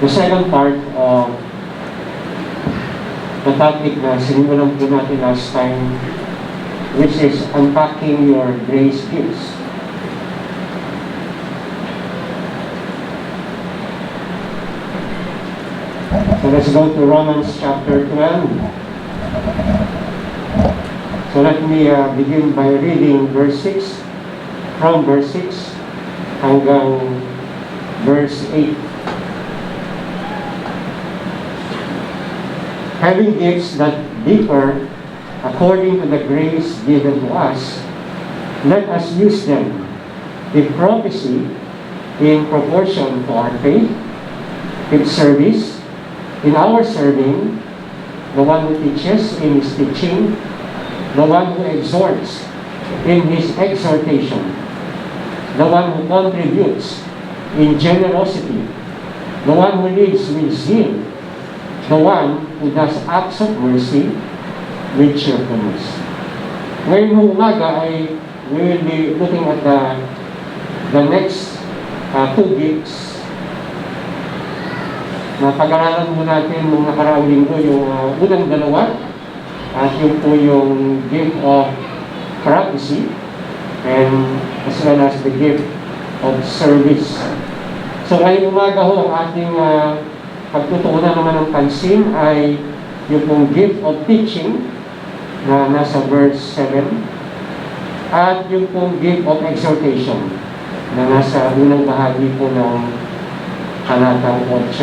the second part of the topic na sinimulan po natin last time, which is unpacking your grace gifts. So let's go to Romans chapter 12. So let me begin by reading verse 6, from verse 6 hanggang verse 8. Having gifts that differ according to the grace given to us, let us use them. With prophecy, in proportion to our faith, with service, in our serving, the one who teaches in his teaching, the one who exhorts in his exhortation, the one who contributes in generosity, the one who leads with zeal, the one who does acts of mercy with cheerfulness. Ngayong umaga ay we will be looking at the next two gifts. Napag-aralan mo natin nung nakaraang linggo yung unang dalawa at yung po yung gift of prophecy and as well as the gift of service. So ngayong umaga ho, ang ating pagtutuunan naman ng pansin ay yung pong gift of teaching na nasa verse 7 at yung pong gift of exhortation na nasa unang bahagi po ng talatang 8.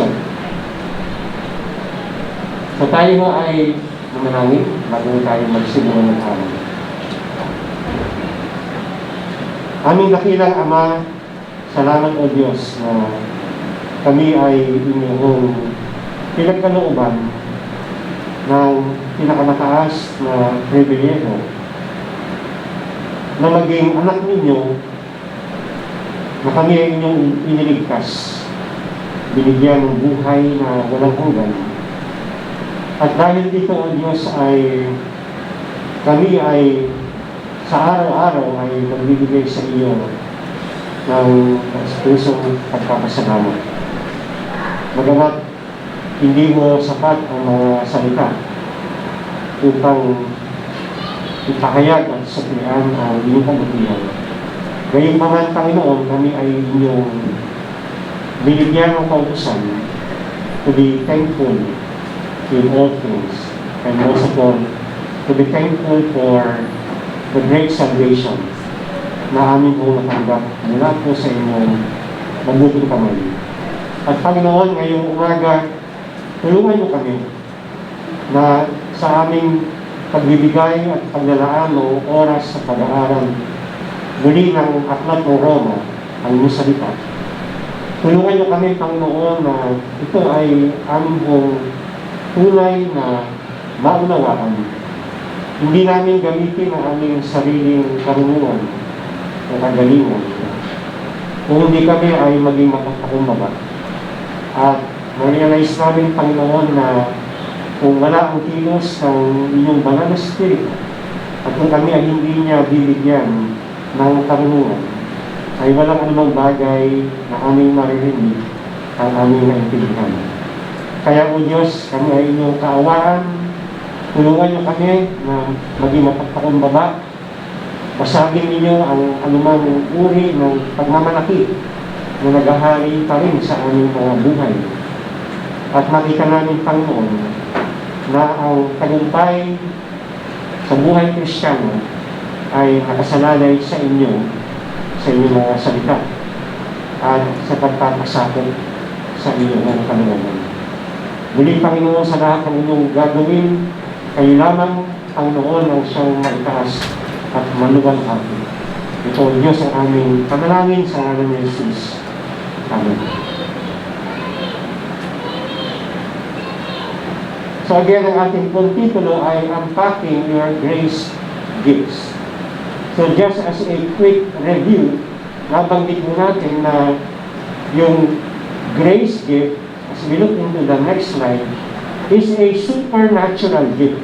So tayo mo ay manalangin bago tayo magsimula ng araw. Aming dakilang Ama, salamat o Diyos na kami ay inyong pinagkalooban ng pinakamataas na pribilehiyo na maging anak ninyo, na kami ay inyong iniligtas, binigyan ng buhay na walang hanggan. At dahil dito, O Diyos, ay kami ay sa araw-araw ay magbibigay sa iyo ng pusong pagpapasalamat. Bagamat hindi mo sapat ang mga salita upang ipahayag at suklian ang iyong kabutihan. Gayunpaman, Panginoon, kami ay inyong binigyan ng kautusan to be thankful in all things, and most of all, to be thankful for the great salvation na aming po natanggap mula po sa inyong mabuting kamay. At Panginoon, ngayong umaga, tulungan mo kami na sa aming pagbibigay at paglalaan o oras sa pag-aaral muli ng Aklat ng Roma, ang iyong salita. Tulungan niyo kami, Panginoon, na ito ay aming pong tunay na maunawaan. Hindi namin gamitin ang aming sariling karunungan o kagalingan. Kung hindi kami ay maging mapagpakumbaba. At ma-realize namin, Panginoon, na kung wala ang kilos ng inyong banal na Espiritu at kung kami ay hindi niya bibigyan ng karunungan, ay walang anumang bagay na aming maririnig ang aming naintindihan. Kaya, O Diyos, kami ay inyong kaawaan. Tulungan niyo kami na maging mapagpakumbaba. Basagin ninyo ang anumang uri ng pagmamalaki na naghahari pa rin sa aming mga buhay. At makita namin, Panginoon, na ang tagumpay sa buhay Kristiyano ay nakasalalay sa inyo, sa inyong mga salita, at sa pagpapasakot sa inyong kalooban. Muli, Panginoon, sa lahat ng inyong gagawin, kayo lamang, Panginoon, ang siyang maitaas at maluwalhati. Ito, Diyos, ang aming panalangin sa ngalan ni Jesus. Amen. So again, ang ating pong titulo ay Unpacking Your Grace Gifts. So just as a quick review, nabanggit mo natin na yung grace gift, as we look into the next slide, is a supernatural gift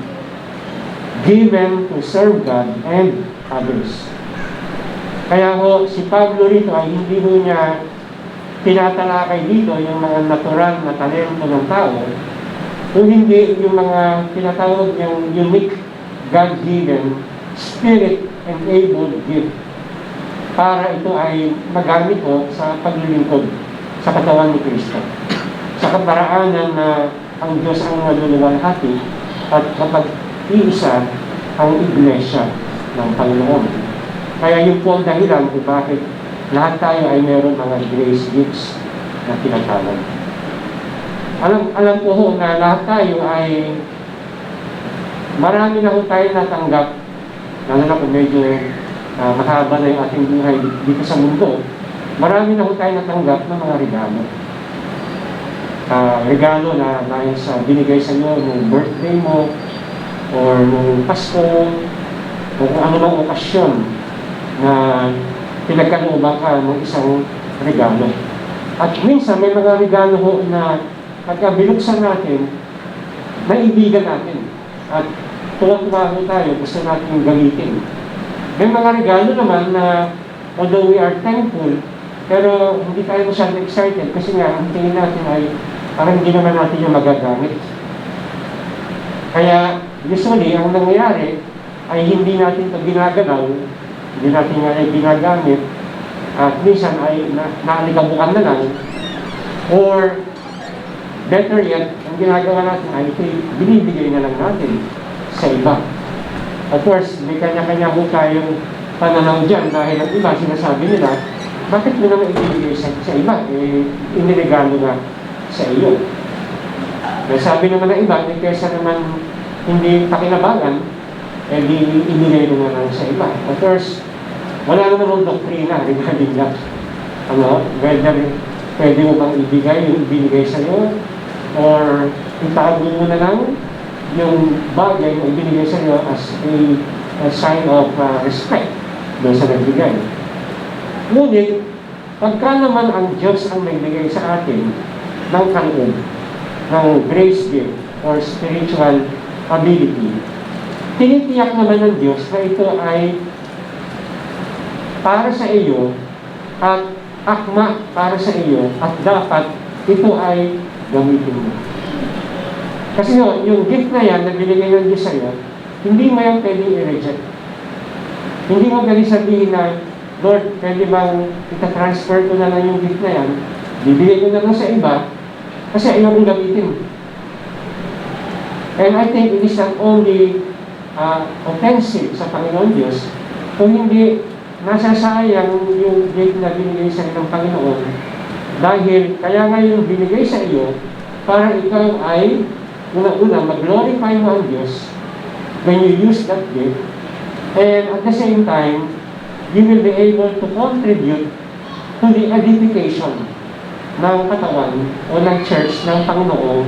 given to serve God and others. Kaya ho, si Pablo rito ay hindi ho niya tinatalakay dito yung mga natural na talento ng tao, kung hindi yung mga tinatawag niyang unique, God-given, Spirit-enabled gift para ito ay magamit ko sa paglilingkod sa katawan ni Kristo. Sa kaparaanan na ang Diyos ang naluluwalhati at kapag iisa ang Iglesia ng Panginoon. Kaya yun po ang dahilan kung bakit lahat tayo ay meron mga grace gifts na tinatawag. Alam ko ho na lahat tayo ay marami na ho tayo natanggap, lalo na kung medyo mahaba na yung ating buhay dito sa mundo, marami na ho tayo natanggap ng mga regalo. Regalo na dahil sa binigay sa inyo nung birthday mo, or nung Pasko, o kung ano mang okasyon na pinagkalooban ka ng isang regalo. At minsan may mga regalo ho na pagka binuksan natin, naibigan natin. At tuwa-tuwa ho tayo, gusto natin gamitin. May mga regalo naman na although we are thankful, pero hindi tayo masyadong excited kasi nga ang tingin natin ay parang hindi naman natin yung magagamit. Kaya usually, ang nangyayari ay hindi natin ito ginagalaw, hindi natin nga ay ginagamit, at minsan ay naalikabukan na lang, or better yet, ang ginagawa natin ay ito binibigay na lang natin sa iba. Of course, may kanya-kanya po tayong pananaw dyan dahil ang iba sinasabi nila, bakit mo naman ibibigay sa iba? Iniregalo na sa iyo. Dahil sabi naman ng iba, kaysa naman hindi pakinabangan, di inilay mo na lang sa iba. Of course, wala naman ng doktrina regarding that. Whether pwede mo bang ibigay yung ibinigay sa iyo, or itago mo na lang yung bagay na ibinigay sa iyo as a sign of respect doon sa nagbigay. Ngunit, pagka naman ang Diyos ang nagbigay sa atin ng kaloob, ng grace gift, or spiritual ability, tinitiyak naman ng Diyos na ito ay para sa iyo at akma para sa iyo at dapat ito ay gamitin mo. Kasi yung gift na yan na binigay ng Diyos sa iyo, hindi mo yan pwedeng i-reject. Hindi mo pwedeng sabihin na, Lord, pwede bang ita-transfer ko na lang yung gift na yan, bibigay ko na lang sa iba, kasi ayaw mong gamitin. And I think it is not only offensive sa Panginoon Diyos, kung hindi nasasayang yung gift na binigay sa ng Panginoon, dahil kaya nga yung binigay sa iyo, para ikaw ay una-una mag-glorify mo ang Diyos when you use that gift, and at the same time, you will be able to contribute to the edification ng katawan o ng church ng Panginoong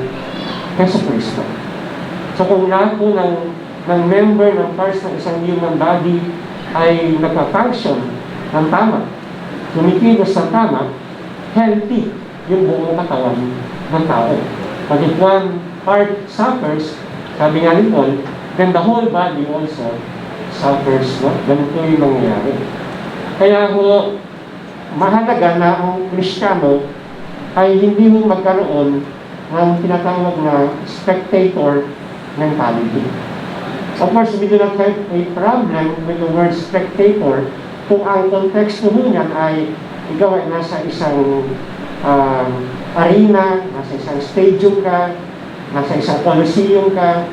Jesucristo. So kung lahat po ng member ng parts ng isang human body ay nagpa-function ng tama, kumikilos ng tama, healthy yung buong katawan ng tao. But if one part suffers, sabi nga ni Paul, then the whole body also suffers. Ganito yung mangyayari. Kaya mahalaga na ang Kristiyano ay hindi mo magkaroon ng tinatawag na spectator mentality. Of course, we do not have a problem with the word spectator kung ang konteksto mo niyan ay ikaw ay nasa isang arena, nasa isang stadium ka, nasa isang coliseum ka,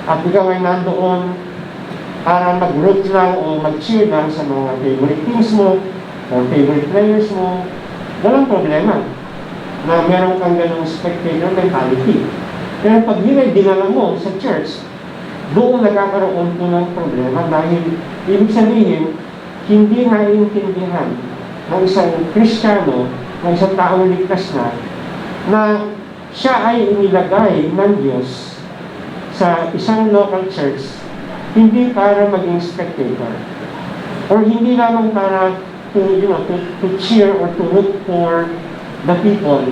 at ikaw ay nandoon para mag-root lang o mag-cheer lang sa mga favorite teams mo o favorite players mo. Walang problema na meron kang ganong spectator mentality. Pero pag yun ay dinala mo sa church, doon nagkakaroon po ng problema dahil ibig sabihin, hindi naiintindihan ng isang Kristiyano, ng isang taong ligtas na siya ay inilagay ng Diyos sa isang local church, hindi para maging spectator, or hindi lamang para to cheer or to root for the people.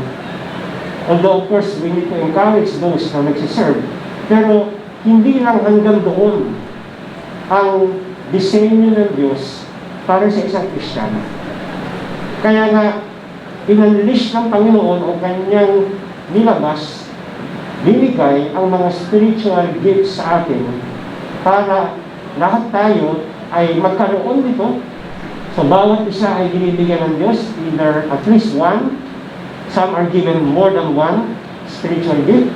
Although of course we need to encourage those na nagsiserve, pero hindi lang hanggang doon ang disenyo ng Diyos para sa isang Kristiyano. Kaya nga, inunleash ng Panginoon o kanyang nilabas, binigay ang mga spiritual gifts sa atin para lahat tayo ay magkaroon nito. So, bawat isa ay binibigyan ng Diyos, either at least one, some are given more than one spiritual gift.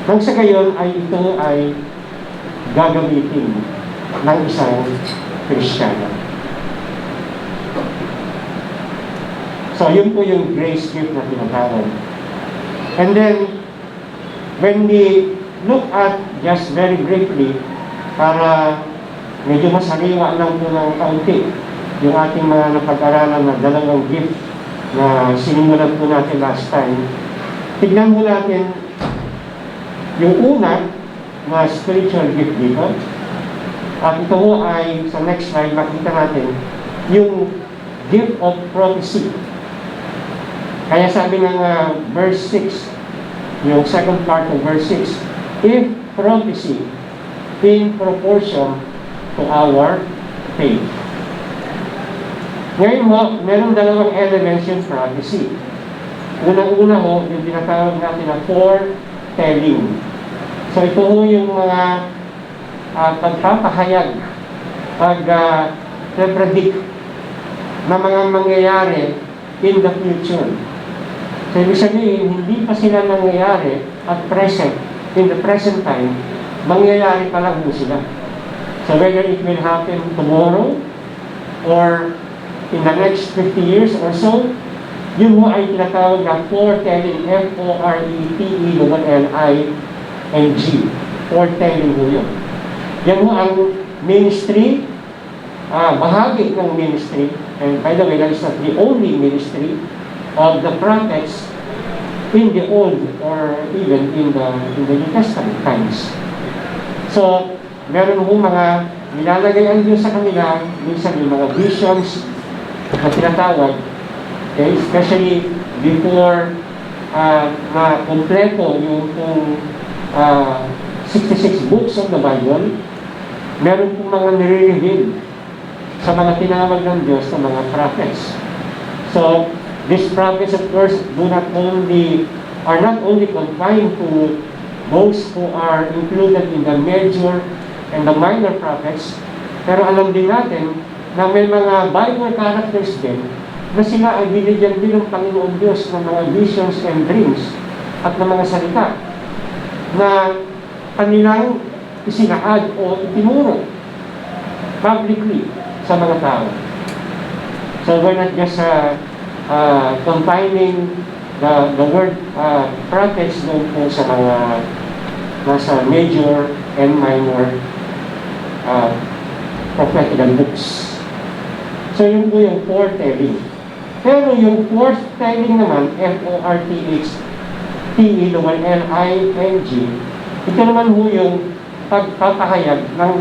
Nang sa gayon ay ito ay gagamitin ng isang Kristiyano. So, yun po yung grace gift na tinatawag. And then, when we look at, just very briefly, para medyo masariwa lang po ng kaunti, yung ating mga napag-aralan na dalawang gift na sinimulan po natin last time, tignan mo natin yung una na spiritual gift dito. At ito mo ay, sa next slide, makita natin yung gift of prophecy. Kaya sabi ng verse 6, yung second part of verse 6, if prophecy in proportion to our faith. Ngayon ho, meron dalawang elements yung prophecy. Unang-una ho, yung tinatawag natin na foretelling. So ito ho yung mga pagpapahayag, pag-predict na mga mangyayari in the future. So ibig sabihin, hindi pa sila nangyayari at present, in the present time, mangyayari pa lang ho sila. So whether it will happen tomorrow or in the next 50 years or so, yun mo ay tinatawag na foretelling, F-O-R-E-T-E-L-L-I-N-G. Foretelling mo yun. Yan mo ang ministry, bahagi ng ministry, and by the way, that is not the only ministry of the prophets in the Old or even in the New Testament times. So, meron mo mga nilalagay ang Diyos sa kanila, minsan yung mga visions na tinatawag, okay, especially before na kompleto yung 66 books of the Bible, meron pong mga nire-reveal sa mga tinawag ng Diyos na mga prophets. So, these prophets, of course, are not only confined to those who are included in the major and the minor prophets, pero alam din natin na may mga Bible characters din na sila ay binigyan din ng Panginoon Diyos ng mga visions and dreams at ng mga salita na kanilang isinaad o itinuro publicly sa mga tao. So we're not just confining the word prophets doon po sa mga nasa major and minor prophetical books. So yun po yung foretelling. Pero yung forthtelling naman, F-O-R-T-H-T-E-L-L-I-N-G, ito naman po yung pagpapahayag ng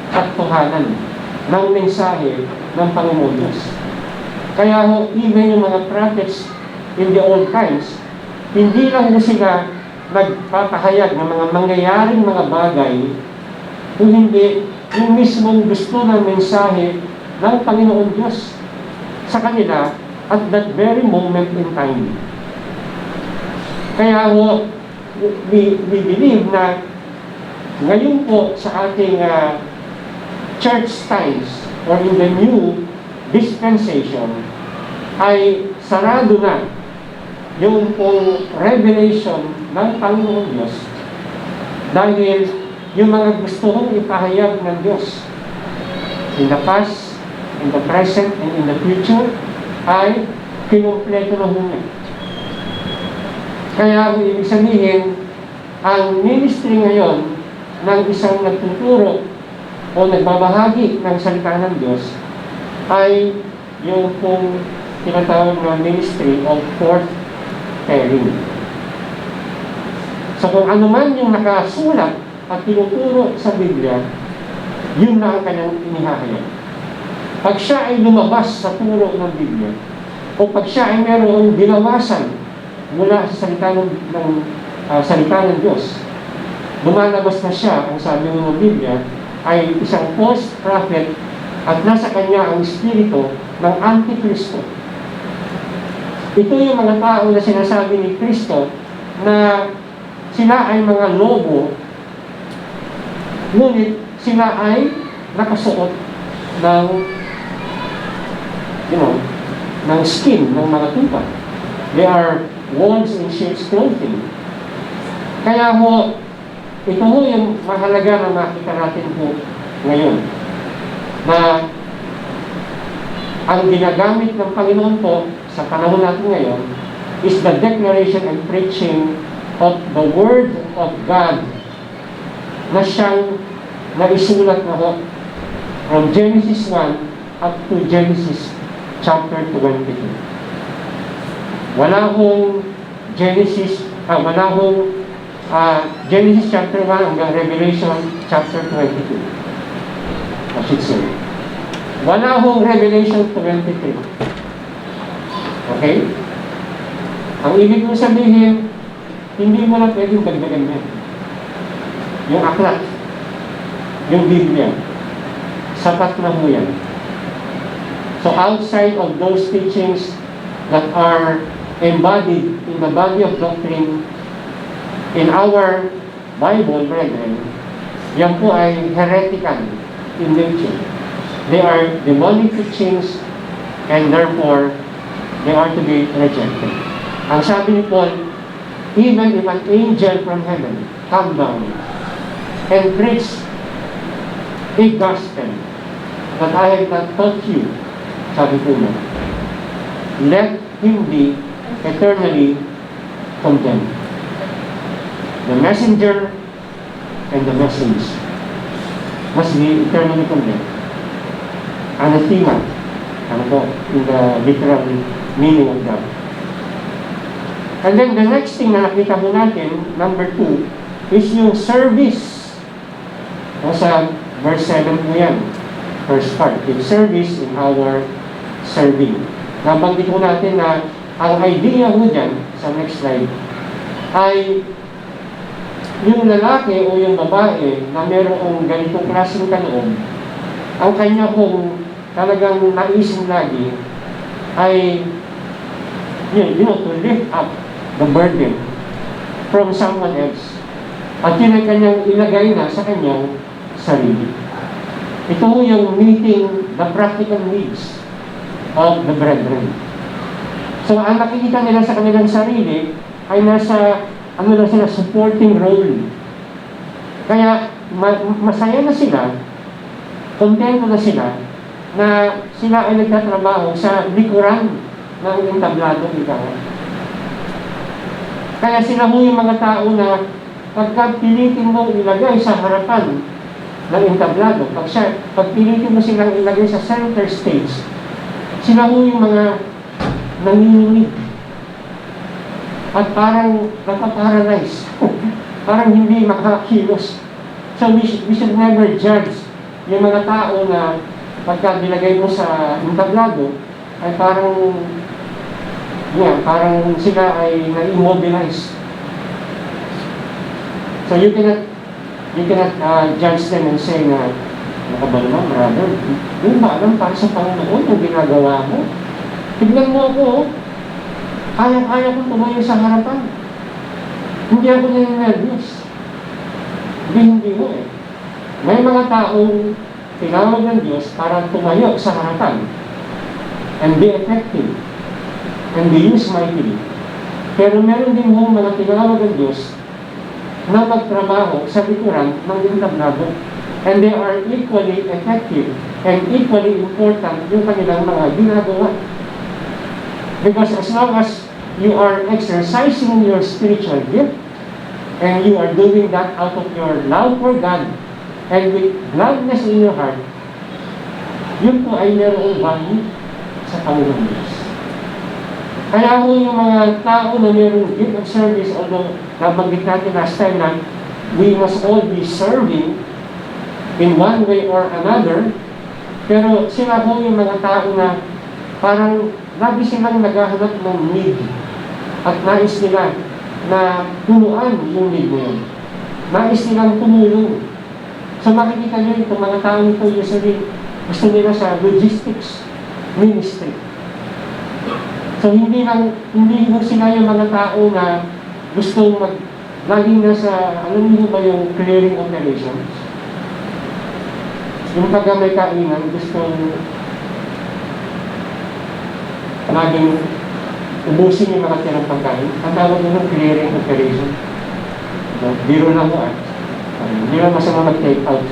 katotohanan, ng mensahe ng Panginoon Diyos. Kaya even yung mga prophets in the old times, hindi lang po sila nagpapahayag ng mga mangyayaring mga bagay, kung hindi yung mismong gusto ng mensahe ng Panginoon Diyos sa kanila at that very moment in time. Kaya we believe na ngayon po sa ating church times or in the new dispensation ay sarado na yung pong revelation ng Panginoon Diyos dahil yung mga gusto kong ipahayag ng Diyos in the past, in the present, and in the future ay kinumpleto na muna. Kaya ibig sabihin, ang ministry ngayon ng isang nagtuturo o nagbabahagi ng salita ng Diyos ay yung pong tinatawag na ministry of forthtelling. So kung ano man yung nakasulat at tinuturo sa Biblia, yun na ang kanyang inihahayag. Pag siya ay lumabas sa turo ng Biblia, o pag siya ay mayroong binawasan mula sa salita ng Diyos, lumalabas na siya, ang sabi ng Biblia, ay isang false prophet at nasa kanya ang espiritu ng Antikristo. Ito yung mga tao na sinasabi ni Kristo na sila ay mga lobo, ngunit sila ay nakasuot ng, ng skin ng mga tupa. They are wolves in sheep's clothing. Kaya ho, ito ho yung mahalaga na makita natin po ngayon. Na ang ginagamit ng Panginoon po sa panahon natin ngayon is the declaration and preaching of the Word of God na siyang naisulat na ho from Genesis 1 up to Genesis chapter 22. Wala hong Genesis chapter 1 hanggang Revelation chapter 22. I should say. Wala hong Revelation 23. Okay? Ang ibig mo sabihin, hindi mo na pwedeng dagdagan yan. Yung aklat, yung Biblia, sapat na ho yan. So outside of those teachings that are embodied in the body of doctrine in our Bible, brethren, yan po ay heretical in nature. They are demonic teachings and therefore they are to be rejected. Ang sabi ni Paul, even if an angel from heaven come down and preach a gospel that I have not taught you, sabi po mo, let him be eternally condemned. The messenger and the message must be eternally condemned. Anathema, ano po, in the literal meaning of that. And then the next thing na nakita mo natin, number 2, is yung service. Sa verse 7 po yan, first part, yung service in our serving. Nabanggit ko natin na ang idea mo dyan, sa next slide, ay yung lalaki o yung babae na merong ganitong klaseng kaloob, ang kanya kung talagang naisip lagi ay to lift up the burden from someone else. At yun ay kanyang ilagay na sa kanyang sarili. Ito yung meeting the practical needs of the brethren. So ang nakikita nila sa kanilang sarili ay nasa sila, supporting role. Kaya masaya na sila, kontento na sila, na sila ay nagtatrabaho sa likuran ng entabladong ikaw. Kaya sila ho yung mga tao na pagka pilitin mo ilagay sa harapan ng entablado, pag pilitin mo silang ilagay sa center stage, sila ho yung mga nanginginig. At parang napaparalyze. Parang hindi makakilos. So we should never judge yung mga tao na pagka nilagay mo sa entablado ay parang sila ay na-immobilize. So you cannot judge them and say na ano ba naman, brother, yung ba alam para sa Panginoon yung ginagawa mo? Tignan mo ako, kaya-kaya ko tumayo sa harapan. Hindi ako naninervyos. Hindi mo eh. May mga taong tinawag ng Diyos para tumayo sa harapan and be effective and be used mightily. Pero meron din mong mga tinawag ng Diyos na magtrabaho sa likuran ng entablado. And they are equally effective and equally important yung kanilang mga ginagawa. Because as long as you are exercising your spiritual gift and you are doing that out of your love for God and with gladness in your heart, yun po ay mayroong value sa Panginoon Diyos. Kaya po yung mga tao na mayroong gift of service, although nabanggit natin last time na we must all be serving in one way or another, pero sila po yung mga tao na parang lagi silang naghahanap ng need at nais nila na punuan yung need mo yun. Nais nilang tumulong. So makikita nyo itong mga tao nito usually gusto nila sa logistics ministry. So hindi mo sila yung mga tao na gustong laging nasa, alam niyo ba yung clearing operations? Yung pagka may kainan, gustong laging ubusin yung mga tirang pagkain. Ang tawag nyo ng clearing operation. Biro lang mo hindi lang masama mag-take out.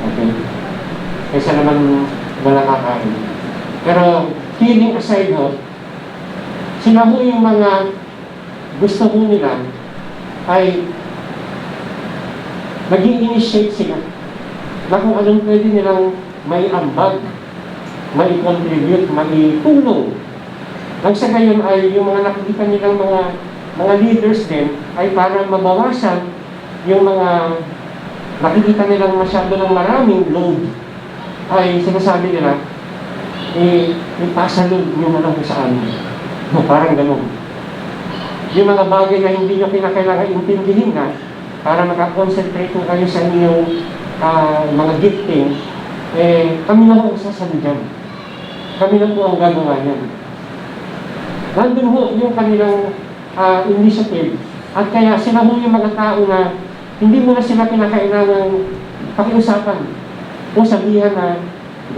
Okay? Kaysa naman wala kakain. Pero, kidding aside sila ho yung mga gusto ho nila ay nag-i-initiate sila na kung anong pwede nilang may ambag, may contribute, may tulong. Nang sa gayon ay yung mga nakikita nilang mga leaders din ay para mabawasan yung mga nakikita nilang masyado ng maraming load ay sinasabi nila ipasalog nyo na lang sa amin. Parang ganun. Yung mga bagay na hindi nyo kinakailangan intindihin na para makakonsentrate ko kayo sa inyong mga gifting, kami na po ang sasali dyan. Kami na po ang gagawa yan. Nandun ho yung kanilang initiative at kaya sila ho yung mga tao na hindi mo na sila kinakailangan pakiusapan o sabihan na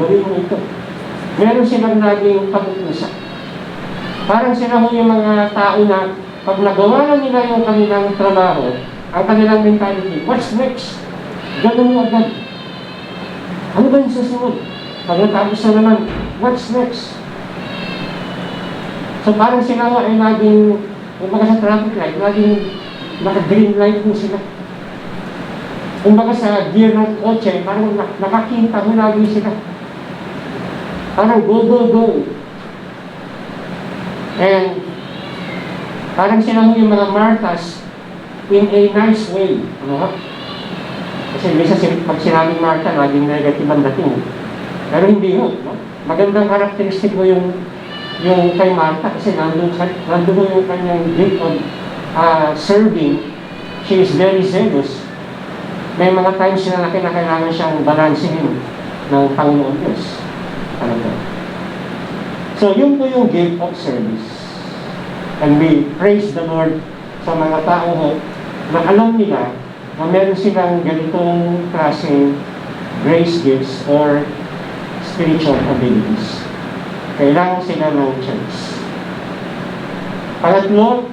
gawin mo ito. Meron silang laging pag-uusap. Parang sila ho yung mga tao na pag nagawa na nila yung kanilang trabaho, ang kanilang mentality, what's next? Ganun mo agad. Ano ba yung susunod? Pag natapos na naman, what's next? So parang sila ho ay laging, kumbaga sa traffic light, laging naka-green light po sila. Kumbaga sa gear ng kotse, parang nakakita mo lagi sila. Parang go, go, go. And parang sila yung mga Marthas in a nice way. Ano? Kasi minsan pag sinabing Martha, laging negative ang dating. Pero hindi ho. No? Magandang karakteristik mo yung kay Martha kasi nandun mo yung kanyang gift of serving. She is very zealous. May mga times na kinakailangan siyang balansehin ng Panginoon Diyos. Ano ba? So, yun po yung gift of service. And we praise the Lord sa mga tao na alam nila na meron silang ganitong klaseng grace gifts or spiritual abilities. Kailangan sila ng church. Pangatlo,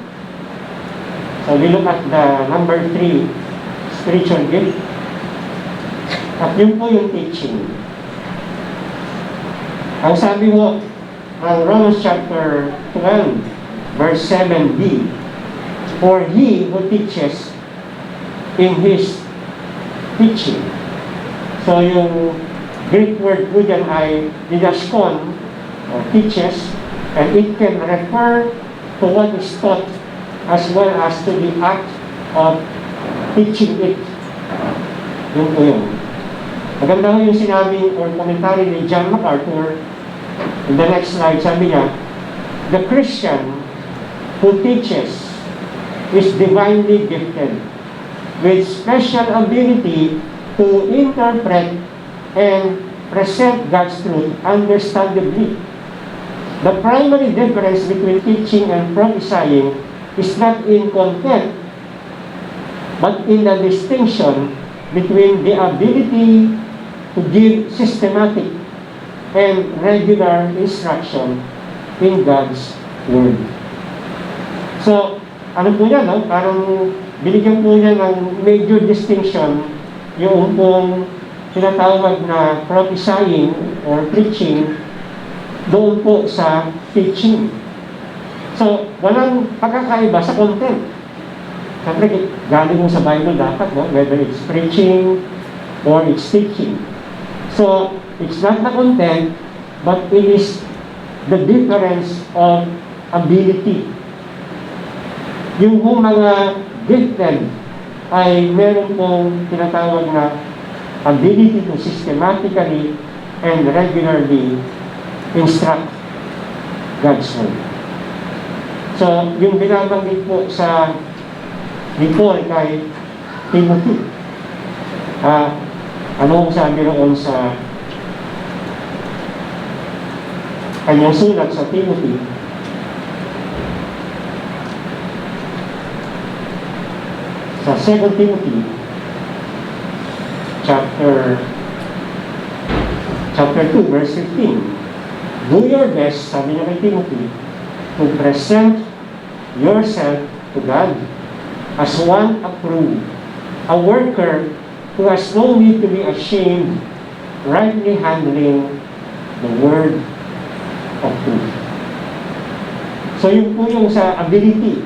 so we look at the number 3, spiritual gift. At yun po yung teaching. Ang sabi mo, ng Romans chapter 12, verse 7b, for he who teaches in his teaching. So yung Greek word po dyan ay didaskon, or teaches, and it can refer to what is taught as well as to the act of teaching it. Yun po yun. Maganda ko yung sinabi or commentary ni John MacArthur. In the next slide, sabi niya, the Christian who teaches is divinely gifted with special ability to interpret and present God's truth understandably. The primary difference between teaching and prophesying is not in content, but in the distinction between the ability to give systematic and regular instruction in God's Word. So, ano po yan, no? Parang binigyan po niya ng major distinction yung pong tinatawag na prophesying or preaching doon po sa teaching. So, walang pagkakaiba sa content. Siyempre, galing mo sa Bible dapat, no? Whether it's preaching or it's teaching. So, it's not the content, but it is the difference of ability. Yung mga gifted ay meron pong tinatawag na ability to systematically and regularly instruct God's Word. So, yung binabanggit po sa ni Paul kay Timothy, ano ang sabi roon sa kanyang sulat sa Timothy, sa 2 Timothy chapter 2, verse 15. Do your best, sabi niya kay Timothy, to present yourself to God as one approved, a worker who has no need to be ashamed, rightly handling the word of truth. So yun po yung sa ability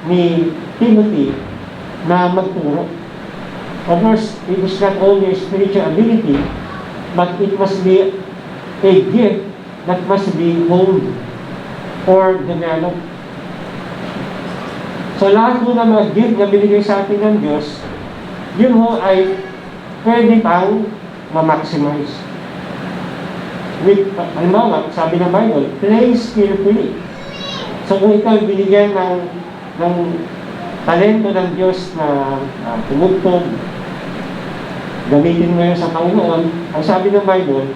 ni Timothy na magturo. Of course, it is not only a spiritual ability, but it must be a gift that must be honed or developed. So lahat po ng mga gift na binigay sa atin ng Diyos, yun ho ay pwede pang ma-maximize. Halimbawa, sabi ng Bible, play skillfully. So kung ikaw binigyan ng talento ng Diyos na tumugtog, gamitin mo yun sa Panginoon, ang sabi ng Bible,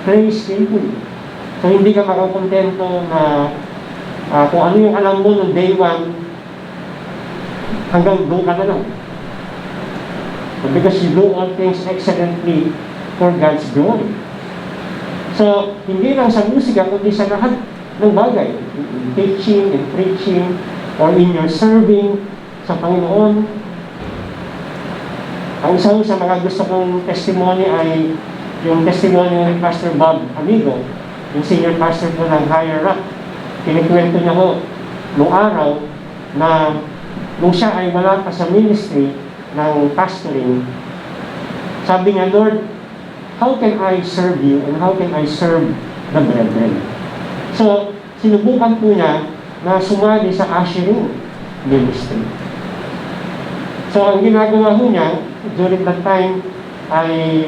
play skillfully. So hindi ka makakontento na kung ano yung alam mo noong day 1, hanggang doon ka na lang. Because you do all things excellently for God's glory. So, hindi lang sa musika, kundi sa lahat ng bagay. In teaching, in preaching, or in your serving sa Panginoon. Ang isang sa mga gusto kong testimony ay yung testimony ni Pastor Bob Amigo, yung senior pastor po ng Higher Rock. Kinikwento niya ko noong araw na nung siya ay wala pa sa ministry ng pastoring, sabi niya, Lord, how can I serve you and how can I serve the brethren? So, sinubukan po niya na sumali sa ushering ministry. So, ang ginagawa po niya during that time ay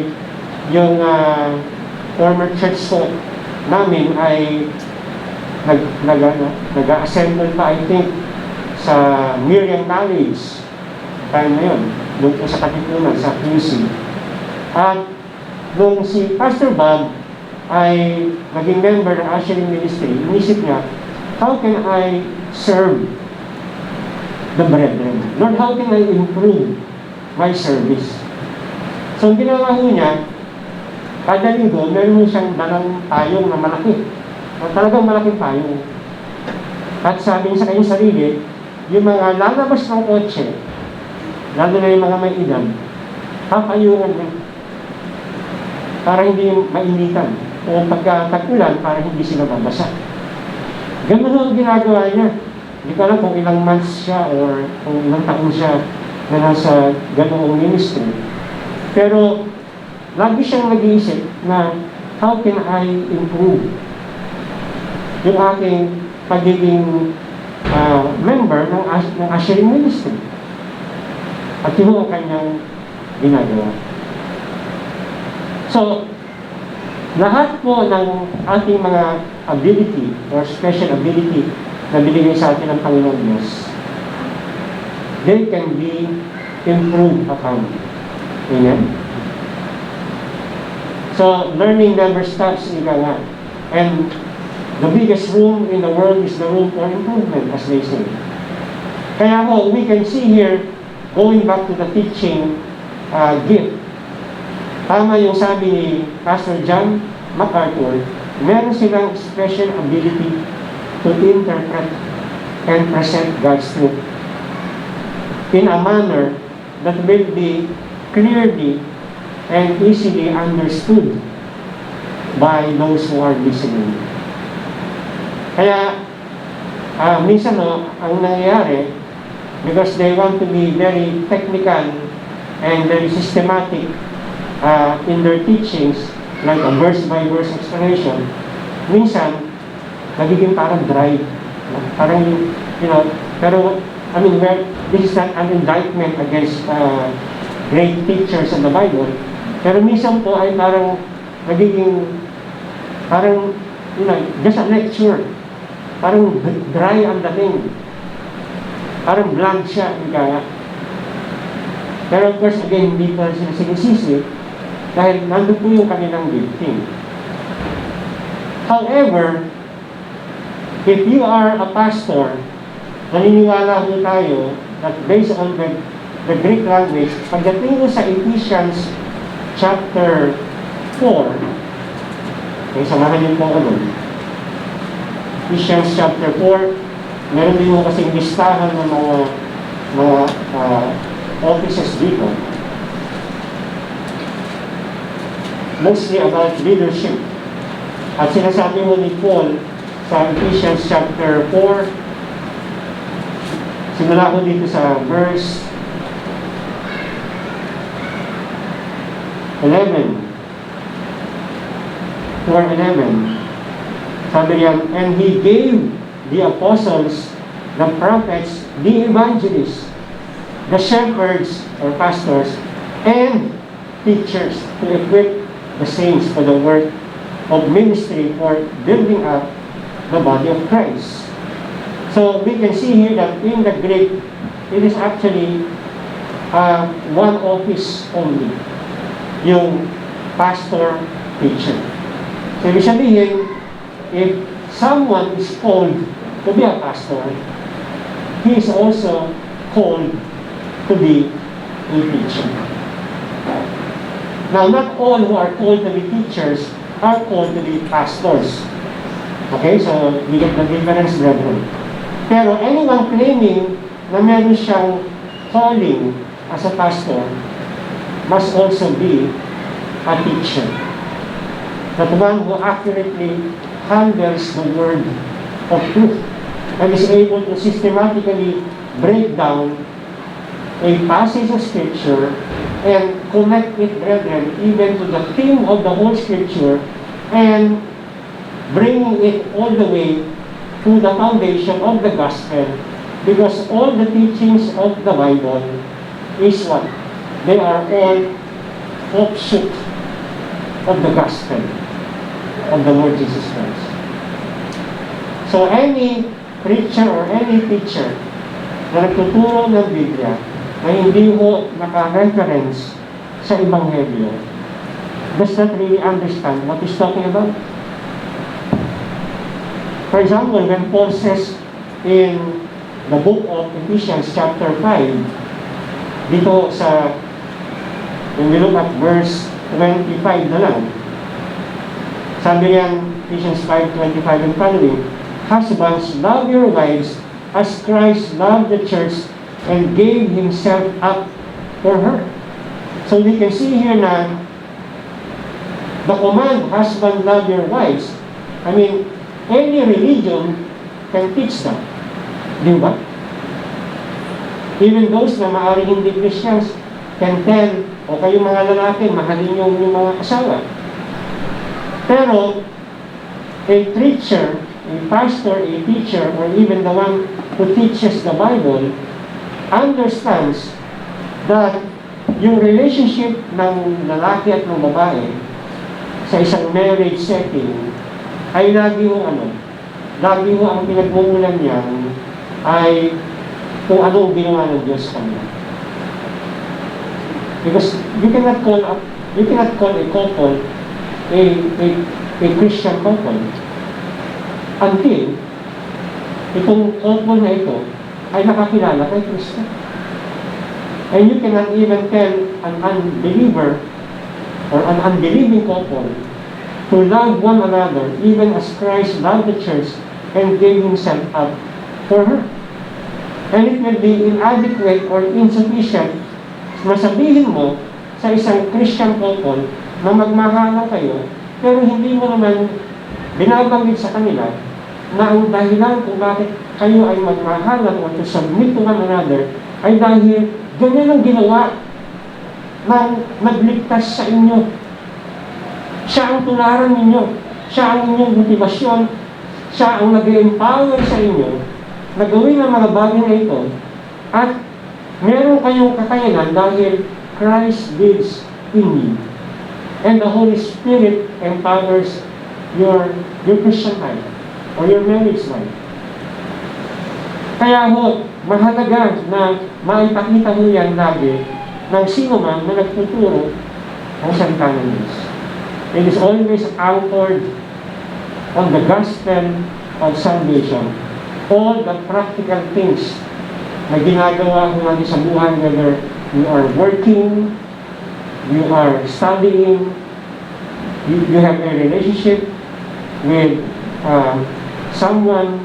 yung former church ko namin ay nag-assemble pa, I think, sa Miriam College, time na yun, doon po sa Katipunan, sa QC. At nung si Pastor Bob ay naging member ng ushering ministry, inisip niya, how can I serve the brethren? Lord, how can I improve my service? So, ang ginawa ko niya, kada linggo, meron siyang dalang payong na malaki. Talagang malaking payong. At sabi niya sa kanyang sarili, yung mga lalabas ng kotse, lalo na yung mga may edad, papayungan niya para hindi mainitan. O pagka tag-ulan, para hindi sila babasa. Ganun ang ginagawa niya. Hindi ko alam kung ilang months siya or kung ilang taon siya na nasa ganoong ministry. Pero lagi siyang nag-iisip na how can I improve yung aking pagiging member ng ushering ministry. At yun ang kanyang ginagawa. So, lahat po ng ating mga ability or special ability na binigay sa atin ng Panginoon Diyos, they can be improved upon. Amen? So, learning never stops, ika nga. And the biggest room in the world is the room for improvement, as they say. Kaya ho, we can see here, going back to the teaching gift, tama yung sabi ni Pastor John MacArthur, meron silang special ability to interpret and present God's truth in a manner that will be clearly and easily understood by those who are listening. Kaya, minsan ang nangyayari, because they want to be very technical and very systematic in their teachings, like a verse-by-verse explanation, minsan, nagiging parang dry. Parang, pero, I mean, this is not an indictment against great teachers in the Bible, pero minsan po ay parang nagiging, parang, just a lecture. Parang dry ang dating. Parang bland siya, ika. Pero of course, again, hindi pa sila sinisisi dahil nandun po yung kanilang gifting. However, if you are a pastor, naniniwala po tayo that based on the the Greek language, pagdating mo sa Ephesians chapter 4, okay, samahan niyo po ano, Ephesians chapter 4, meron din mo kasing listahan ng mga offices dito. Mostly about leadership. At sinasabi mo ni Paul sa Ephesians chapter 4, simula ko dito sa verse 11. 4:11. Sabi niya, and He gave the apostles, the prophets, the evangelists, the shepherds or pastors, and teachers to equip the saints for the work of ministry for building up the body of Christ. So we can see here that in the Greek, it is actually one office only, yung pastor, teacher. So ibig sabihin, if someone is called to be a pastor, he is also called to be a teacher. Now, not all who are called to be teachers are called to be pastors. Okay, so we get the difference, brethren. Pero anyone claiming na meron siyang calling as a pastor must also be a teacher. That one who accurately handles the word of truth and is able to systematically break down a passage of Scripture and connect it, brethren, even to the theme of the whole Scripture and bringing it all the way to the foundation of the gospel, because all the teachings of the Bible is what? They are all offshoot of the gospel of the Lord Jesus Christ. So any preacher or any teacher na nagtuturo ng Biblia na hindi mo naka-reference sa Ebanghelyo does not really understand what he's talking about. For example, when Paul says in the book of Ephesians chapter 5, dito sa, when we look at verse 25 na lang, sabi niyan, Ephesians 5:25 and following, husbands, love your wives as Christ loved the church and gave Himself up for her. So we can see here na the command, husband, love your wives, I mean, any religion can teach that. Di ba? Even those na maaaring hindi Christians can tell, o kayo mga lalaki, mahalin yung mga asawa. Pero, a preacher, a pastor, a teacher, or even the one who teaches the Bible, understands that yung relationship ng lalaki at ng babae sa isang marriage setting ay lagi mo ang pinagmumulan niyan ay kung ano ang ginawa ng Diyos kanila. Because you cannot call a couple a Christian couple until itong couple na ito ay nakakilala kay Kristo. And you cannot even tell an unbeliever or an unbelieving couple to love one another even as Christ loved the church and gave Himself up for her. And it will be inadequate or insufficient na sabihin mo sa isang Christian couple na magmahalan kayo, pero hindi mo naman binabanggit sa kanila na ang dahilan kung bakit kayo ay magmahalan o to submit to one another ay dahil ganyan ang ginawa ng nagligtas sa inyo. Siya ang tularan ninyo. Siya ang inyong motivasyon. Siya ang nag-empower sa inyo na gawin ang mga bagay na ito. At meron kayong kakayanan dahil Christ lives in you. And the Holy Spirit empowers your Christian life or your marriage life. Kaya ho, mahalaga na maipakita mo yan lagi ng sino man na nagtuturo ang salita ng Diyos. It is always anchored on the gospel of salvation. All the practical things na ginagawa ko natin sa buhay, whether you are working, you are studying, you have a relationship with someone,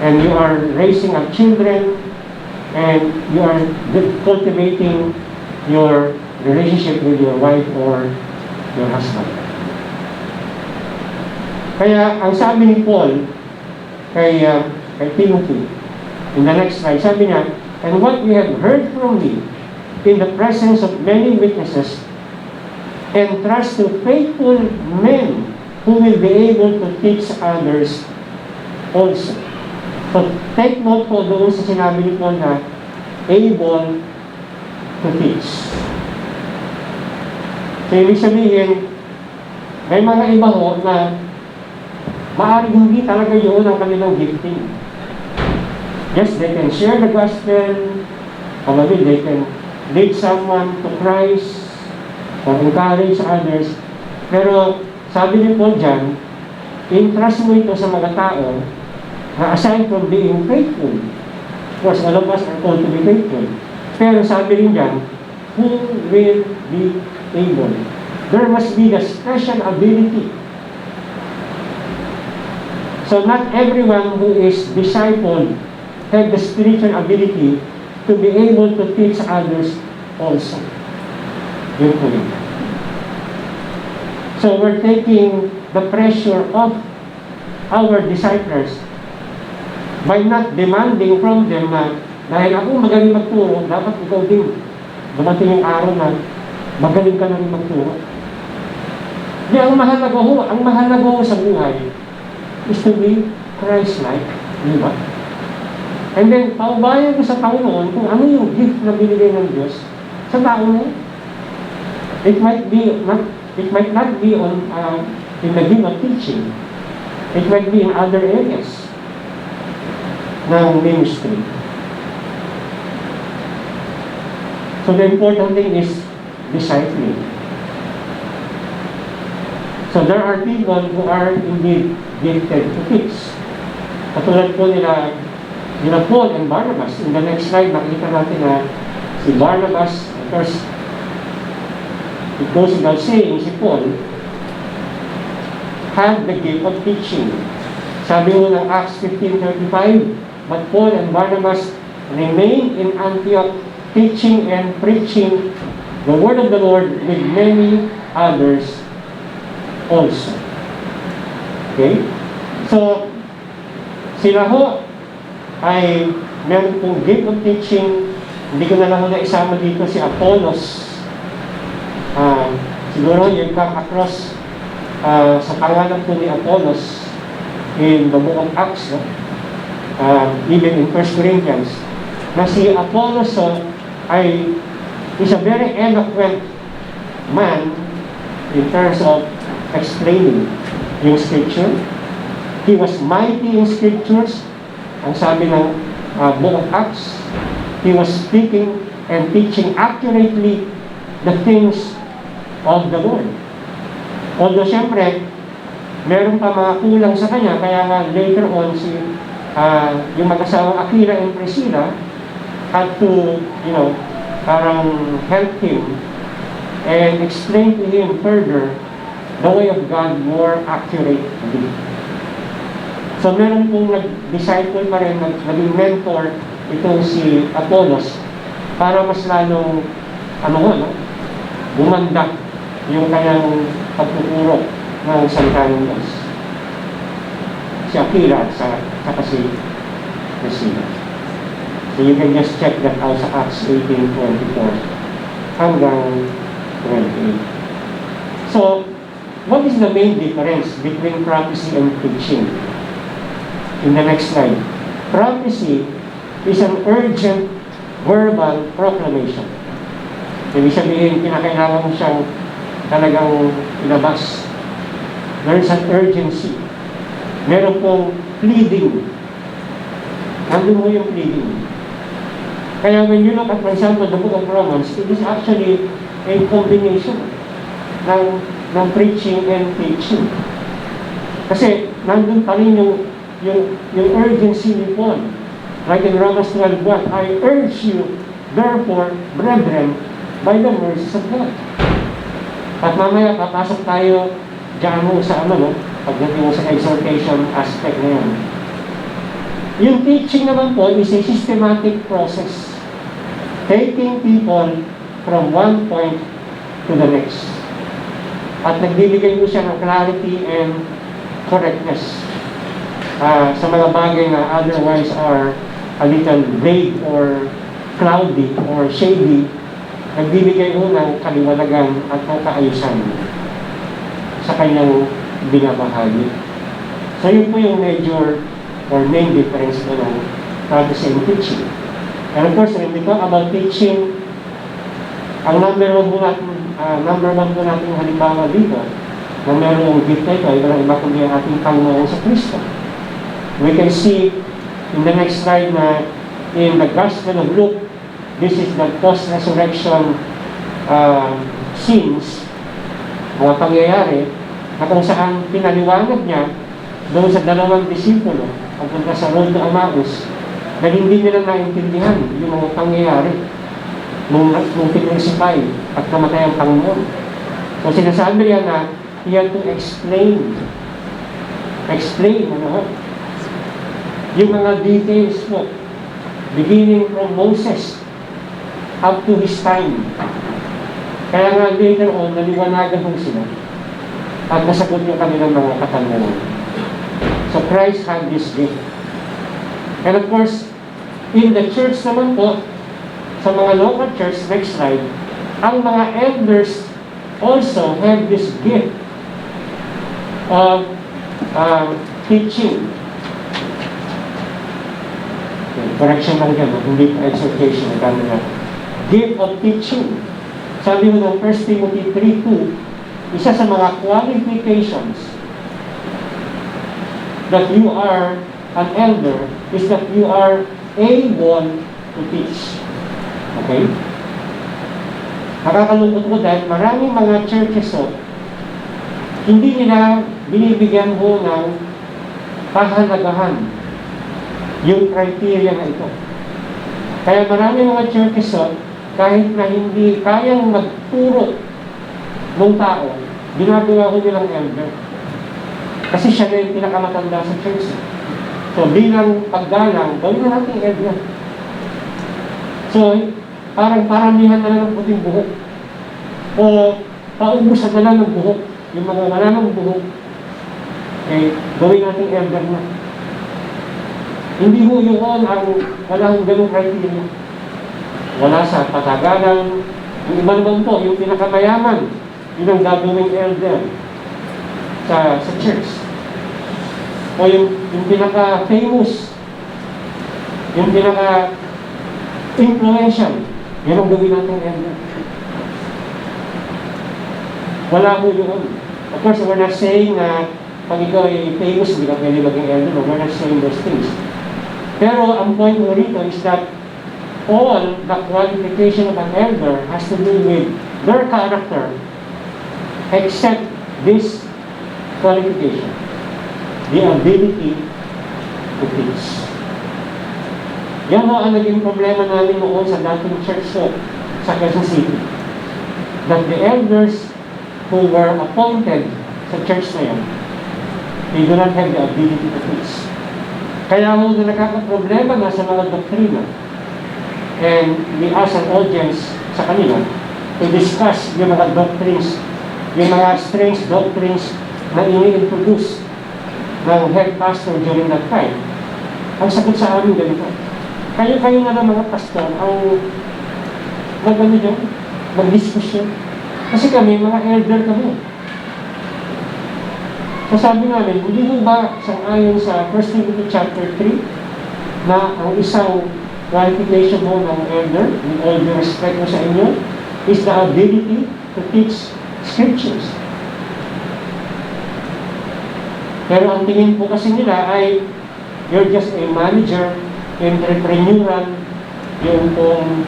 and you are raising up children, and you are cultivating your relationship with your wife or your husband. Kaya ang sabi ni Paul kay Timothy, in the next slide, sabi niya, and what you have heard from me in the presence of many witnesses, entrust to faithful men who will be able to teach others also. So, take note po doon sa sinabi ni Paul na able to teach. So, ibig sabihin, may mga iba ho na maaaring hindi talaga yun ang kanilang gifting. Yes, they can share the gospel, probably they can lead someone to Christ, or encourage others. Pero sabi ni Paul dyan, entrust mo ito sa mga tao na aside from being faithful, of course, all of us are called to be faithful. Pero sabi rin dyan, who will be able? There must be the special ability. So not everyone who is discipled have the spiritual ability to be able to teach others also. Yun po yun. So we're taking the pressure off our disciples by not demanding from them na dahil ako magaling magturo, dapat ikaw din. Dumating yung araw na magaling ka na rin magturo. Di, ang mahalaga ho sa buhay is to be Christ-like. Di ba? And then, paubayan ko sa tao noon kung ano yung gift na binigay ng Diyos sa tao na yun. It might not be on in the gift of teaching. It might be in other areas ng ministry. So the important thing is discipling. So there are people who are indeed gifted to teach. Katulad po nila Paul and Barnabas. In the next slide, makita natin na si Barnabas, of course, it goes without saying, si Paul had the gift of teaching. Sabi mo ng Acts 15:35, but Paul and Barnabas remained in Antioch, teaching and preaching the word of the Lord with many others also. Okay? So, sila ho ay meron pong gift of teaching. Hindi ko na lang na isama dito si Apollos. Siguro you come across sa pangalan po ni Apollos in the book of Acts, no? Even in 1 Corinthians, na si Apollos ay is a very eloquent man in terms of explaining yung scripture. He was mighty in scriptures. Ang sabi ng book of Acts, he was speaking and teaching accurately the things of the Lord. Although siyempre, meron pa mga kulang sa kanya, kaya nga later on, yung mag-asawang Aquila and Priscilla had to, parang help him and explain to him further the way of God more accurately. So meron pong nag-disciple pa rin, naging mentor itong si Apollos para mas lalong, bumanda yung kanyang pagtuturo ng salita ng Diyos. Si Aquila at saka si Priscilla. So you can just check that out sa Acts 18:24 hanggang 28. So, what is the main difference between prophecy and preaching? In the next slide. Prophecy is an urgent verbal proclamation. Ibig sabihin, kinakailangan mo siyang talagang ilabas. There is an urgency. Meron pong pleading. Nandun mo yung pleading. Kaya when you look at, for example, the book of Romans, it is actually a combination ng preaching and teaching. Kasi nandun pa rin yung urgency ni Paul. Like in Romans 12:1, I urge you Therefore, brethren, by the mercies of God. At mamaya, papasok tayo dyan mo sa pagdating mo sa exhortation aspect na yan. Yung teaching naman po is a systematic process. Taking people from one point to the next. At nagbibigay mo siya ng clarity and correctness sa mga bagay na otherwise are a little vague or cloudy or shady. Nagbibigay mo ng kaliwanagan at kaayusan sa kanyang binabahagi. So yun po yung major or main difference po ng practice and teaching. And of course, when we talk about teaching, ang number one po natin halimbawa dito, na merong gift na ito, ay walang iba kundi ang ating Panginoon sa Kristo. We can see in the next slide na in the Gospel of Luke, this is the post-resurrection scenes, mga pangyayari, na kung saan pinaliwanag niya doon sa dalawang disipulo pagpunta sa road to Emmaus, na hindi nila naintindihan yung mga pangyayari nung pinresify at namatay ang Panginoon. So sinasabi niya na he had to explain yung mga details po, beginning from Moses up to his time. Kaya nga later on, naliwanagan po sila at nasagot yung kanilang mga katanungan. So Christ had this gift. And of course, in the church naman po, sa mga local church, next slide, ang mga elders also have this gift of teaching. Okay, correction lang dyan, hindi pa exhortation, gift of teaching. Sabi mo ng 1 Timothy 3:2, isa sa mga qualifications that you are an elder is that you are able to teach. Okay? Nakakalungkot ko dahil maraming mga churches hindi nila binibigyan mo ng kahalagahan yung criteria na ito. Kaya maraming mga churches kahit na hindi kayang magturo ng tao, ginagawa ko nilang elder. Kasi siya na yung pinakamatanda sa church. So bilang paggalang, gawin na natin elder. So, parang paramihan na lang ng puting buhok. O paubusan na lang ng buhok. Yung mga wala ng buhok, gawin natin elder na. Hindi ho yun ang walang ganong criteria. Wala sa patagalan. Yung iba naman po, yung pinakamayaman, yun ang gagawing elder sa church. O yung pinaka-famous, yung pinaka-influential, yun ang gawin natin elder. Wala mo yun. Of course, we're not saying na pag ikaw ay famous, hindi ka pwede maging elder. No? We're not saying those things. Pero ang point mo rito is that all the qualification of an elder has to do with their character except this qualification, the ability to teach. Yan ho ang naging problema namin noon sa dating church sa Quezon City. That the elders who were appointed sa church na yan, they do not have the ability to teach. Kaya ho na nakakaproblema na sa mga doktrina. And we ask an audience sa kanila to discuss yung mga doctrines, yung mga strange doctrines na ini-introduce ng head pastor during that time. Ang sagot sa amin ganito, kayo na lang mga pastor ang mag-discussion. Kasi kami, mga elder kami. So sabi namin, hindi mo ba sang-ayon sa 1 Timothy chapter 3 na ang isang qualification mo ng elder, with all due respect mo sa inyo, is the ability to teach scriptures. Pero ang tingin po kasi nila ay you're just a manager, entrepreneurial, yung pong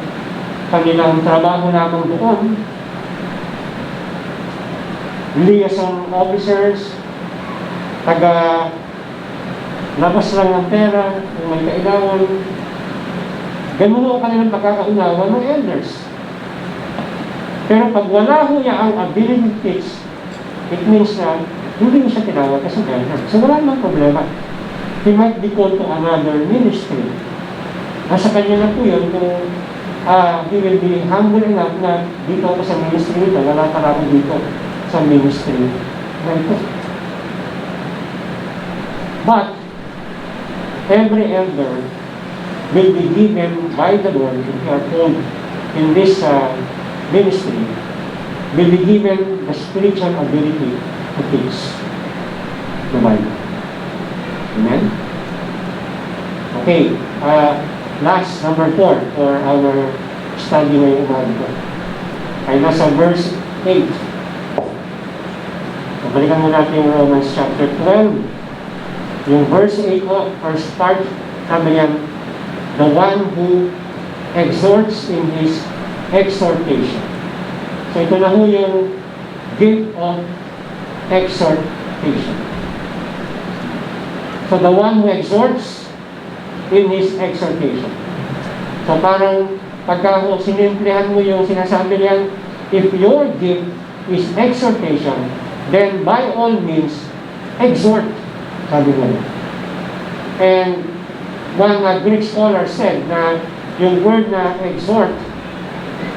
kanilang trabaho lamang doon. Liaison officers, taga labas lang ng pera kung may kailangan. Ganun ang kanilang pagkakaunawa ng elders. Pero pag wala ho niya ang ability to teach, it means na hindi mo siya tinawag kasi elder. So wala namang problema. He might be called to another ministry. Nasa kanya na po yun kung he will be humble enough na dito ako sa ministry nito, wala para ako dito sa ministry na ito. But every elder will be given by the Lord, if you are told in this ministry, will be given the spiritual ability to teach the Bible. Amen? Okay, last, number 4 for our study ngayong umaga. Ay nasa verse 8. So, balikan mo natin yung Romans chapter 12. Yung verse 8 ko, first part, sabi yan, the one who exhorts in his exhortation. So ito na ho yung gift of exhortation. So the one who exhorts in his exhortation. So parang pagka sinimplihan mo yung sinasabi niyan, if your gift is exhortation, then by all means, exhort. Sabi mo. And one Greek scholar said na yung word na exhort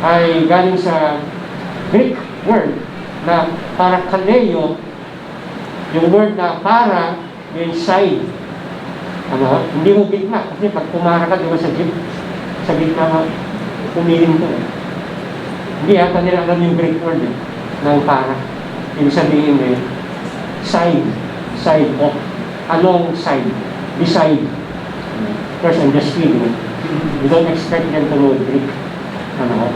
ay galing sa Greek word na parakaleo, yung word na para yung side. Ano? Hindi mo gitna. Kasi pag pumara ka, di ba sa gitna mo, umiling ko. Hindi ata nila alam yung Greek word ng para. Ibig sabihin side of, alongside, beside. First, I'm just kidding. You don't expect them to know Greek. Ano?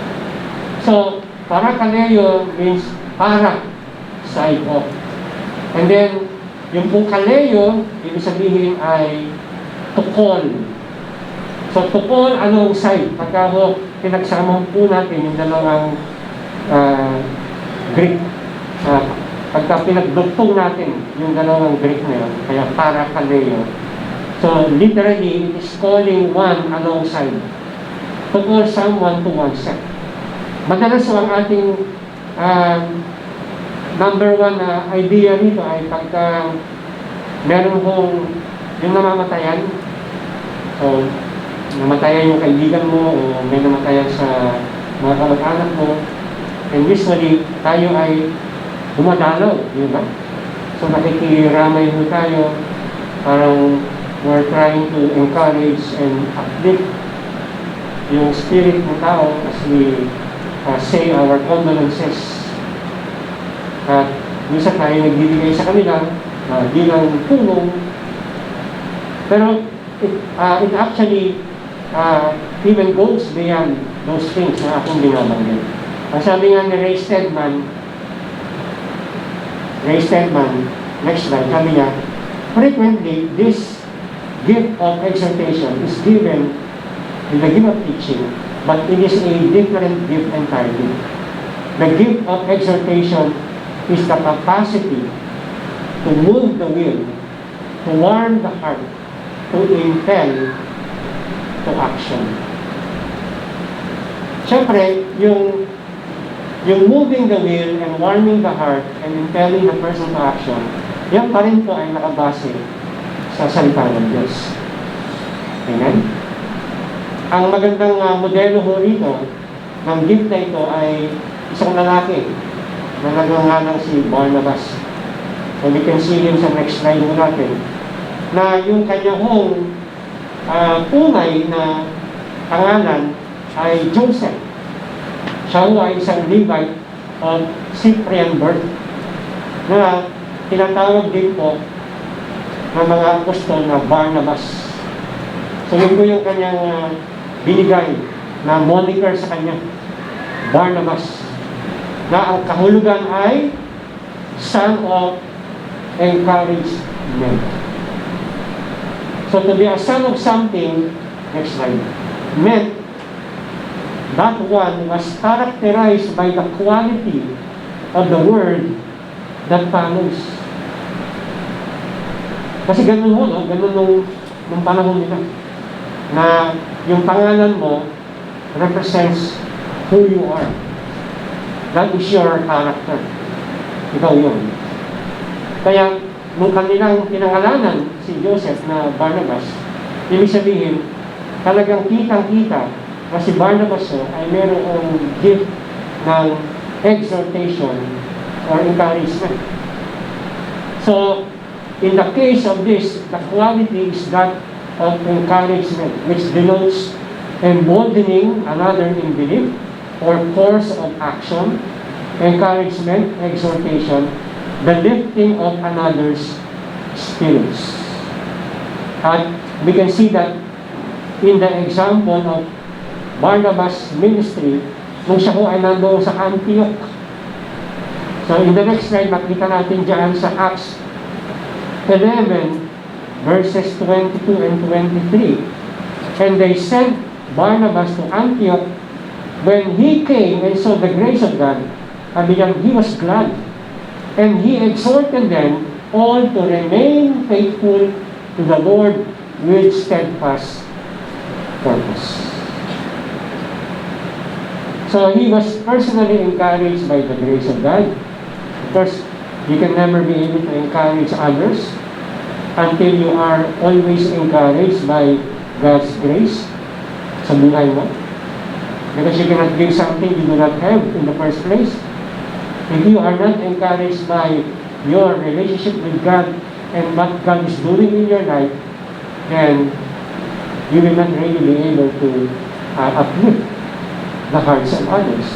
So, parakaleo means para, side of. And then, yung pong kaleo, ibig sabihin ay to call. So, to call alongside. Pagka pinagsama po natin yung dalawang Greek. Pagka pinagdugtong natin yung dalawang Greek na yun, kaya parakaleo. So, literally, it is calling one alongside. To call someone to oneself. Madalas ang ating number one na idea nito ay pagka meron kong yung namamatayan. So, namatayan yung kaibigan mo o may namatayan sa mga kamag-anak mo. And usually, tayo ay dumadalaw, di ba? So, nakikiramay mo tayo. Parang we're trying to encourage and uplift yung spirit ng tao as we say our condolences. At minsan tayo nagbibigay sa kanila bilang tulong. Pero it actually even goes beyond those things na akong binabanggit. Ang sabi nga ni Ray Steadman, next slide, sabi niya, frequently this gift of exhortation is given in the gift of teaching, but it is a different gift entirely. The gift of exhortation is the capacity to move the will, to warm the heart, to impel to action. Siyempre, yung moving the will and warming the heart and impelling the person to action, yan pa rin po ay nakabase sa salita ng Diyos. Amen? Ang magandang modelo ho rito ng gift na ito ay isang lalaki na nagngangalang si Barnabas. So we can see him sa next slide mo natin. Na yung kanyang tunay na pangalan ay Joseph. Siya ay isang Levite of Cyprian birth na tinatawag din po ng mga apostol na Barnabas. So yun po yung kanyang binigay na moniker sa kanya, Barnabas, na ang kahulugan ay son of encouragement. So to be a son of something, next slide, meant that one was characterized by the quality of the word that follows. Kasi ganun ho, no? Ganun nung panahon nila. na yung pangalan mo represents who you are. That is your character. Ikaw yun. Kaya, nung kanilang pinangalanan si Joseph na Barnabas, ibig sabihin, talagang kitang-kita na si Barnabas ay mayroong gift ng exhortation or encouragement. So, in the case of this, the quality is that of encouragement, which denotes emboldening another in belief or course of action, encouragement, exhortation, the lifting of another's spirits. And we can see that in the example of Barnabas' ministry, nung siya ko ay nandoon sa Antioch. So in the next slide, makita natin dyan sa Acts 11, verses 22 and 23. And they sent Barnabas to Antioch. When he came and saw the grace of God, he was glad. And he exhorted them all to remain faithful to the Lord with steadfast purpose. So he was personally encouraged by the grace of God. Of course, you can never be able to encourage others until you are always encouraged by God's grace sa buhay mo. Because you cannot give something you do not have in the first place. If you are not encouraged by your relationship with God and what God is doing in your life, then you will not really be able to uplift the hearts of others.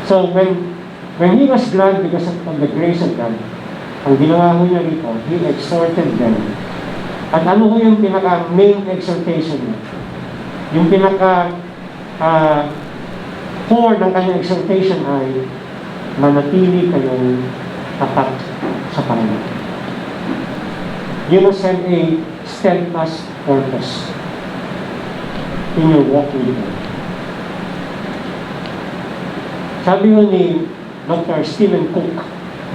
So when he was glad because of the grace of God, ang ginawa ho niya rito, he exhorted them. At ano ho yung pinaka-main exhortation niya? Yung core ng kanyang exhortation ay manatili kayong tapat sa Panginoon. You must have a steadfast purpose in your walk with Him. Sabi ho ni Dr. Stephen Cook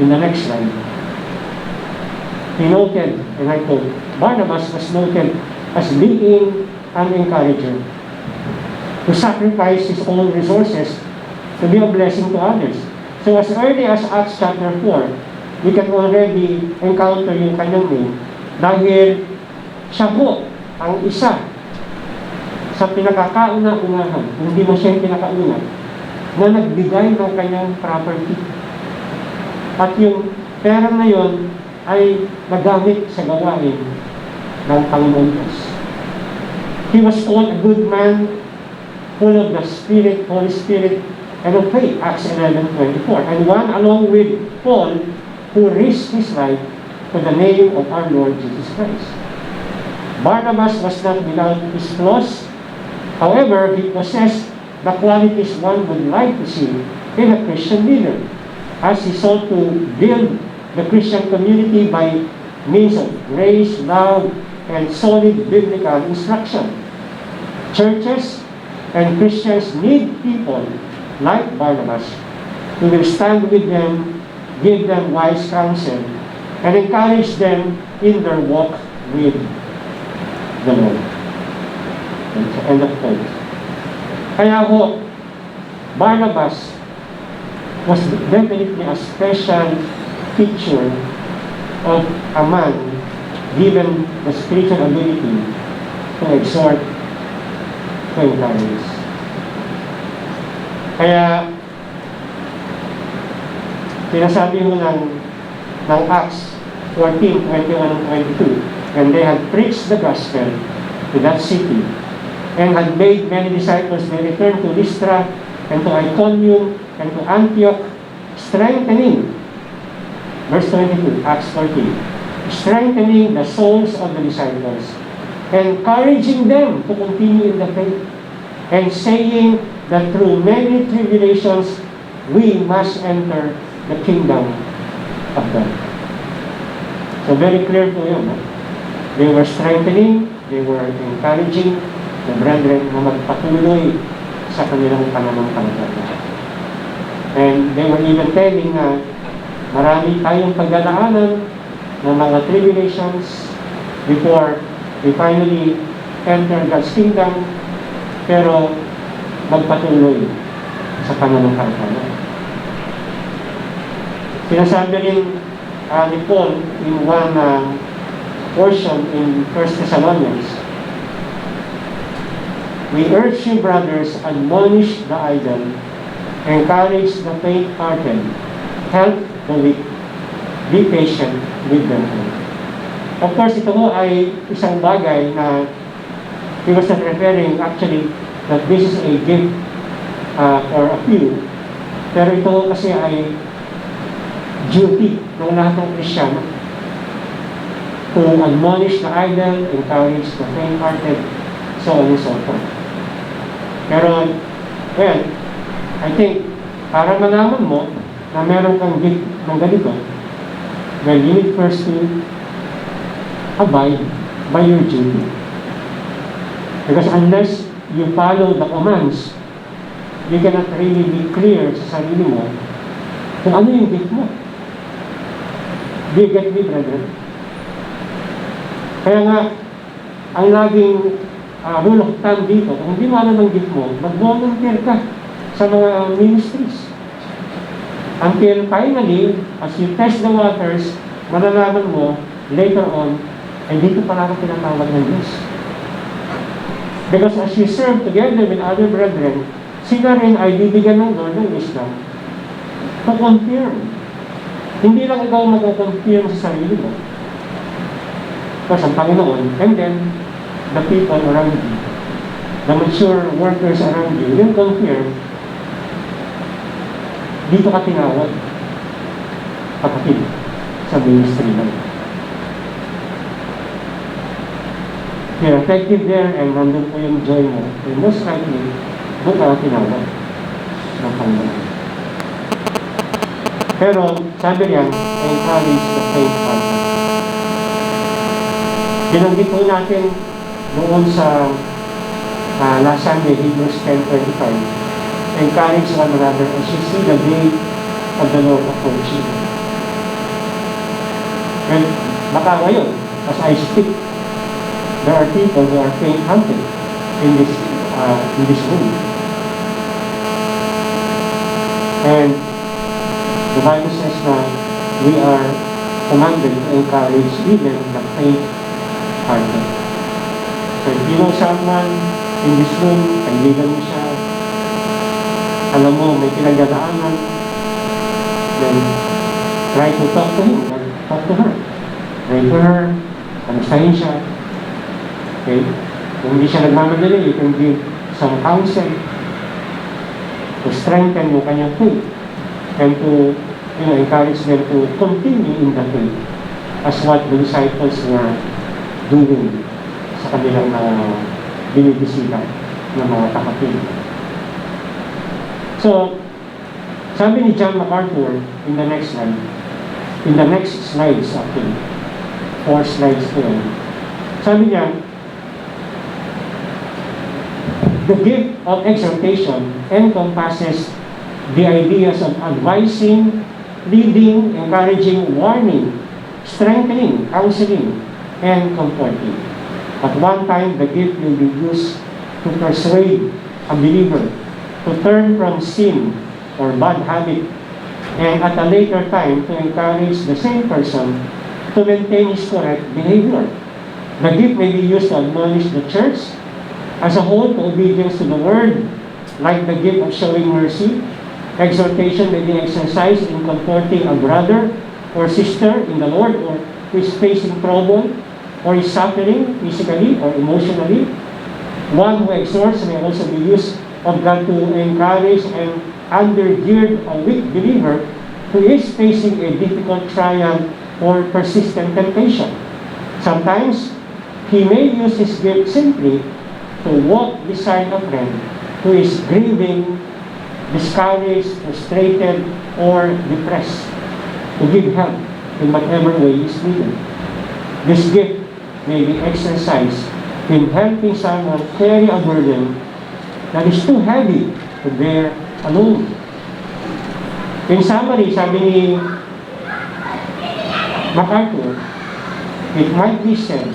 in the next slide, he noted, and I quote, Barnabas was noted as being an encourager who sacrificed his own resources to be a blessing to others. So as early as Acts chapter 4, we can already encounter yung kanyang name dahil siya po ang isa sa pinakakauna-unahan, hindi mo siya yung pinakauna, na nagbigay ng kanyang property. At yung pera na yun ay nagamit sa gawain ng Panginoon Diyos. He was called a good man, full of the Spirit, Holy Spirit, and of faith, Acts 11:24. And one along with Paul, who risked his life for the name of our Lord Jesus Christ. Barnabas was not without his flaws. However, he possessed the qualities one would like to see in a Christian leader, as he sought to build the Christian community by means of grace, love, and solid biblical instruction. Churches and Christians need people like Barnabas who will stand with them, give them wise counsel, and encourage them in their walk with the Lord. End of quote. Kaya ho, Barnabas was definitely a special picture of a man given the spiritual ability to exhort, to encourage. Kaya, sinasabi mo ng Acts 14:21 and 22, and they had preached the gospel to that city and had made many disciples, they returned to Lystra and to Iconium and to Antioch, strengthening, verse 22, Acts 14, strengthening the souls of the disciples, encouraging them to continue in the faith, and saying that through many tribulations we must enter the kingdom of God. So very clear to you, no? They were strengthening, they were encouraging the brethren na magpatuloy sa kanilang pananampalataya. And they were even telling na marami tayong pagdadaanan ng mga tribulations before we finally enter God's kingdom, pero magpatuloy sa pananampalataya. Sinasabi rin ni Paul in one portion in 1 Thessalonians, "We urge you, brothers, admonish the idle, encourage the faint-hearted, help the weak, be patient with them." Of course, ito ay isang bagay na he was not referring actually that this is a gift for a few, pero ito kasi ay duty ng lahat ng Kristyano to admonish the idle, encourage the faint-hearted, so on and so forth. Pero, well, I think, para malaman mo na meron kang gift ng ganito, well, you need first to abide by your duty. Because unless you follow the commands, you cannot really be clear sa sarili mo kung ano yung gift mo. Do you get me, brethren? Kaya nga, ang laging rule of thumb dito, kung hindi mo alam ang gift mo, mag-volunteer ka sa mga ministries. Until finally, as you test the waters, malalaman mo later on, ay dito pala ako tinatawag ng Diyos. Because as you serve together with other brethren, sila rin ay bibigyan ng Lord ng wisdom to confirm. Hindi lang ikaw mag-confirm sa sarili mo. Because ang Panginoon, and then the people around you, the mature workers around you, will confirm, dito ka tinawag, kapatid, sa ministry lang. You're effective there, and nandun po yung joy mo, and most likely, doon ka tinawag ng Panginoon. Pero, sabi niya, encourage the faint-hearted. Binanggit po natin noon sa last Sunday, Hebrews 10:25, encourage one another as you see the day of the Lord approaching. And baka ngayon, as I speak, there are people who are faint-hearted in this room. And the Bible says that we are commanded to encourage even the faint-hearted. So if you know someone in this room, kaibigan mo siya, alam mo may pinagdadaanan, then try to talk to him, or talk to her. Pray for her, kamustahin siya. Okay? Kung hindi siya nagmamadali, you can give some counsel to strengthen yung kanyang faith and to encourage them to continue in the faith as what the disciples were doing sa kanilang binibisita ng mga kapatid. So, sabi ni John MacArthur in the next slides actually, 4 slides po yan. Sabi niya, the gift of exhortation encompasses the ideas of advising, leading, encouraging, warning, strengthening, counseling, and comforting. At one time, the gift will be used to persuade a believer to turn from sin or bad habit, and at a later time, to encourage the same person to maintain his correct behavior. The gift may be used to admonish the church as a whole to obedience to the word, like the gift of showing mercy. Exhortation may be exercised in comforting a brother or sister in the Lord, or who is facing trouble or is suffering physically or emotionally. One who exhorts may also be used of God to encourage and undergird a weak believer who is facing a difficult trial or persistent temptation. Sometimes, he may use his gift simply to walk beside a friend who is grieving, discouraged, frustrated, or depressed, to give help in whatever way is needed. This gift may be exercised in helping someone carry a burden that is too heavy to bear alone. In summary, sabi ni MacArthur, it might be said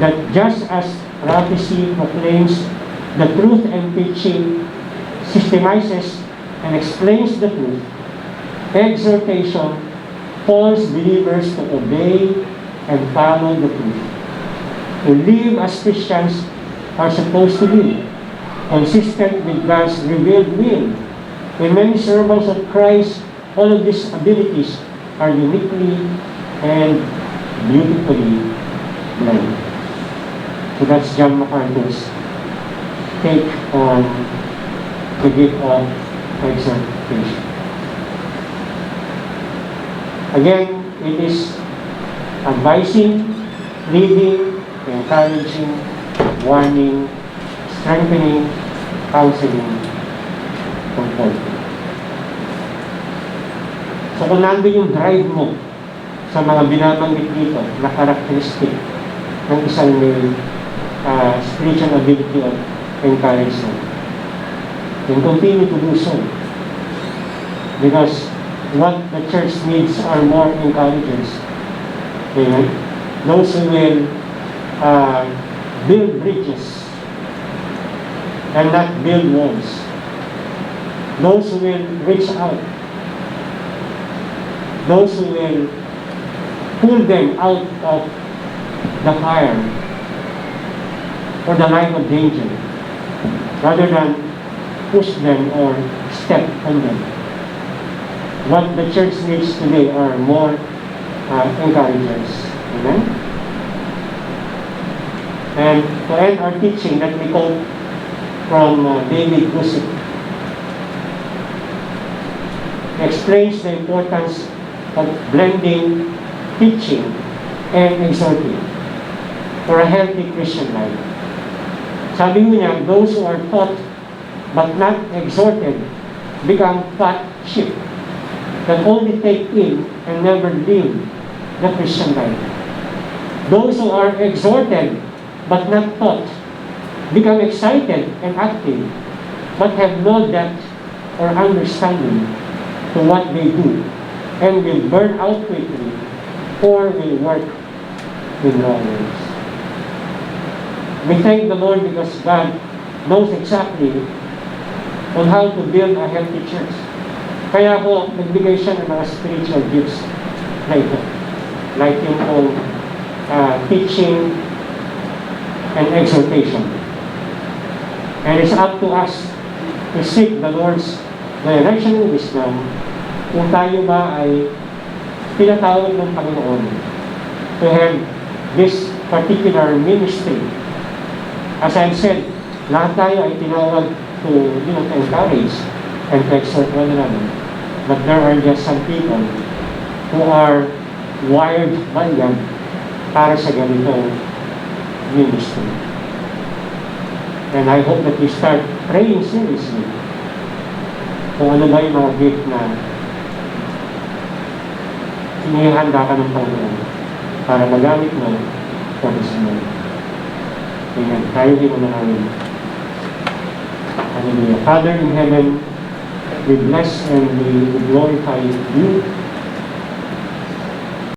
that just as prophecy, proclaims the truth and teaching, systemizes and explains the truth, exhortation, calls believers to obey and follow the truth, to live as Christians are supposed to live, consistent with God's revealed will. In many sermons of Christ, all of these abilities are uniquely and beautifully blended. So that's John MacArthur's take on the gift of exhortation. Again, it is advising, leading, encouraging, warning, strengthening, counseling, comforting. So kung nandun yung drive mo sa mga binabanggit dito na characteristic ng isang may spiritual ability of encouragement, then continue to do so. Because what the church needs are more encouragers. Amen? Those who will build bridges and not build walls. Those who will reach out. Those who will pull them out of the fire or the line of danger, rather than push them or step on them. What the church needs today are more encouragers. Amen? And to end our teaching, let me quote from David Guzik. He explains the importance of blending teaching and exhorting for a healthy Christian life. Sabi niya, those who are taught but not exhorted become fat sheep that only take in and never live the Christian life. Those who are exhorted but not taught become excited and active but have no depth or understanding to what they do and will burn out quickly or will work in wrong ways. We thank the Lord because God knows exactly on how to build a healthy church. Kaya po, nagbigay siya ng mga spiritual gifts na ito. Like yung teaching and exhortation. And it's up to us to seek the Lord's direction and wisdom kung tayo ba ay pinatawag ng Panginoon to have this particular ministry. As I've said, lahat tayo ay tinawag to encourage and to exhort one another. But there are just some people who are wired by God para sa ganitong ministry. And I hope that we start praying seriously kung ano ba yung mga gift na inihanda ka ng Panginoon para magamit mo for His name. Amen. Tayo din mo na namin. Hallelujah. Father in heaven, we bless and we glorify you